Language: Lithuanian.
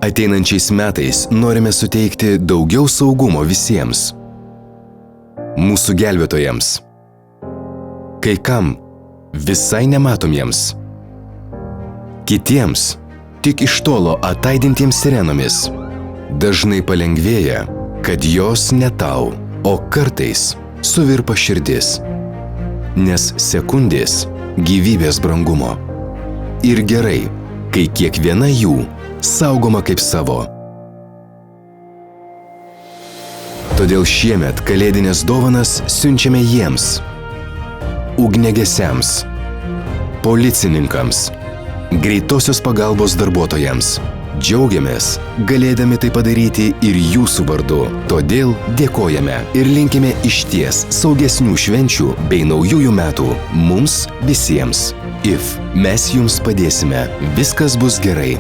Ateinančiais metais norime suteikti daugiau saugumo visiems. Mūsų gelbėtojams. Kai kam visai nematomiems. Kitiems tik iš tolo ataidintiems sirenomis. Dažnai palengvėja, kad jos ne tau, o kartais suvirpa širdis. Nes sekundės gyvybės brangumo. Ir gerai, kai kiekviena jų saugoma kaip savo. Todėl šiemet kalėdinės dovanas siunčiame jiems. Ugniagesiams, policininkams, greitosios pagalbos darbuotojams. Džiaugiamės, galėdami tai padaryti ir jūsų vardu. Todėl dėkojame ir linkime išties saugesnių švenčių bei naujųjų metų mums visiems. IF. Mes jums padėsime. Viskas bus gerai.